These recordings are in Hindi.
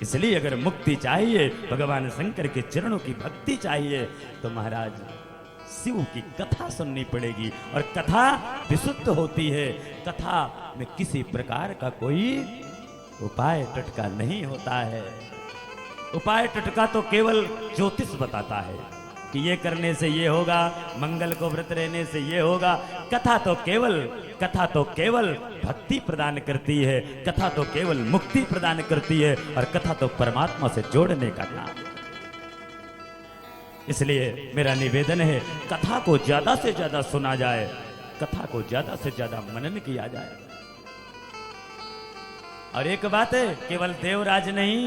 इसलिए अगर मुक्ति चाहिए, भगवान शंकर के चरणों की भक्ति चाहिए, तो महाराज शिव की कथा सुननी पड़ेगी। और कथा विशुद्ध होती है। कथा में किसी प्रकार का कोई उपाय टटका नहीं होता है। उपाय टटका तो केवल ज्योतिष बताता है कि ये करने से ये होगा, मंगल को व्रत रहने से ये होगा। कथा तो केवल भक्ति प्रदान करती है। कथा तो केवल मुक्ति प्रदान करती है। और कथा तो परमात्मा से जोड़ने का काम है। इसलिए मेरा निवेदन है, कथा को ज्यादा से ज्यादा सुना जाए, कथा को ज्यादा से ज्यादा मनन किया जाए। और एक बात है, केवल देवराज नहीं,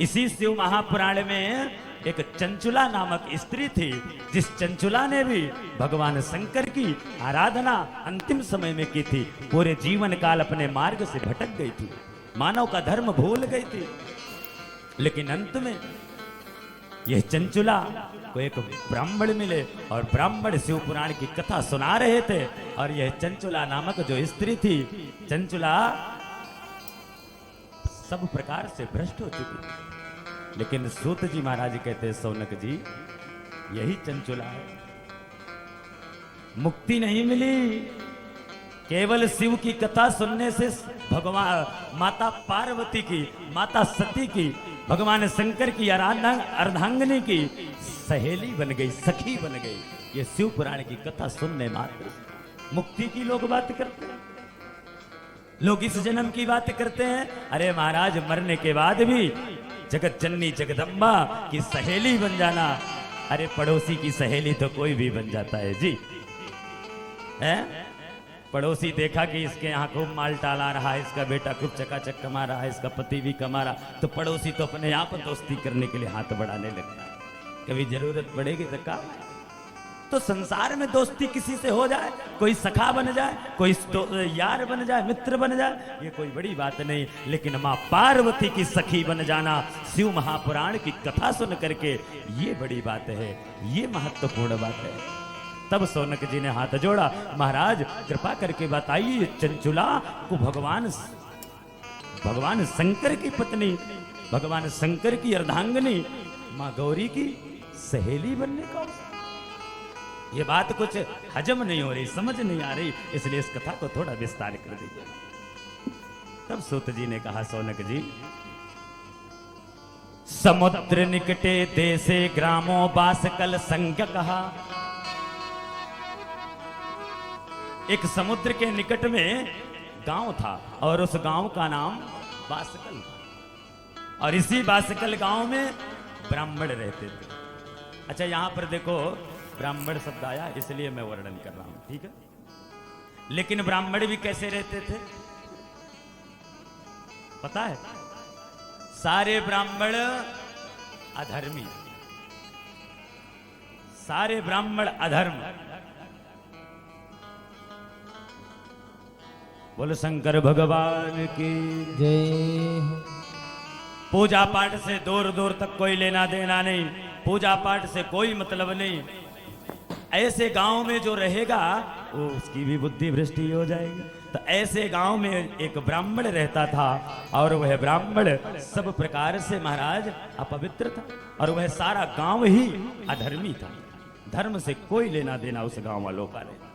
इसी शिव महापुराण में एक चंचुला नामक स्त्री थी, जिस चंचुला ने भी भगवान शंकर की आराधना अंतिम समय में की थी। पूरे जीवन काल अपने मार्ग से भटक गई थी, मानव का धर्म भूल गई थी। लेकिन अंत में यह चंचुला को एक ब्राह्मण मिले, और ब्राह्मण शिव पुराण की कथा सुना रहे थे। और यह चंचुला नामक जो स्त्री थी, चंचुला सब प्रकार से भ्रष्ट हो चुकी थी। लेकिन सूत जी महाराज कहते, सौनक जी, यही चंचुला है। मुक्ति नहीं मिली, केवल शिव की कथा सुनने से भगवान माता पार्वती की, माता सती की, भगवान शंकर की अर्धांगिनी की सहेली बन गई, सखी बन गई। ये शिव पुराण की कथा सुनने मात्र। मुक्ति की लोग बात करते हैं, लोग इस जन्म की बात करते हैं। अरे महाराज, मरने के बाद भी जगत जननी जगदम्बा की सहेली बन जाना, अरे पड़ोसी की सहेली तो कोई भी बन जाता है जी। है पड़ोसी देखा कि इसके यहाँ खूब माल टाला रहा है, इसका बेटा खूब चकाचक कमा रहा है, इसका पति भी कमा रहा, तो पड़ोसी तो अपने यहाँ पर दोस्ती करने के लिए हाथ बढ़ाने लगता है। कभी जरूरत पड़ेगी तो का, तो संसार में दोस्ती किसी से हो जाए, कोई सखा बन जाए, कोई यार बन जाए, मित्र बन जाए, ये कोई बड़ी बात नहीं। लेकिन माँ पार्वती की सखी बन जाना शिव महापुराण की कथा सुन करके, ये बड़ी बात है, ये महत्वपूर्ण बात है। तब सौनक जी ने हाथ जोड़ा, महाराज कृपा करके बताइए, चंचुला को भगवान शंकर की पत्नी, भगवान शंकर की अर्धांगिनी माँ गौरी की सहेली बनने का, ये बात कुछ हजम नहीं हो रही, समझ नहीं आ रही, इसलिए इस कथा को थोड़ा विस्तार कर दीजिए। तब सूत जी ने कहा, सौनक जी, समुद्र निकटे देशे ग्रामो बासकल संज्ञ कहा। एक समुद्र के निकट में गांव था, और उस गांव का नाम बासकल, और इसी बासकल गांव में ब्राह्मण रहते थे। अच्छा, यहां पर देखो ब्राह्मण शब्द आया, इसलिए मैं वर्णन कर रहा हूं, ठीक है। लेकिन ब्राह्मण भी कैसे रहते थे पता है? सारे ब्राह्मण अधर्मी, सारे ब्राह्मण अधर्म। बोलो शंकर भगवान की जय। पूजा पाठ से दूर दूर तक कोई लेना देना नहीं, पूजा पाठ से कोई मतलब नहीं। ऐसे गांव में जो रहेगा वो उसकी भी बुद्धि भ्रष्टि हो जाएगी। तो ऐसे गांव में एक ब्राह्मण रहता था, और वह ब्राह्मण सब प्रकार से महाराज अपवित्र था, और वह सारा गांव ही अधर्मी था। धर्म से कोई लेना देना उस गांव वालों का नहीं।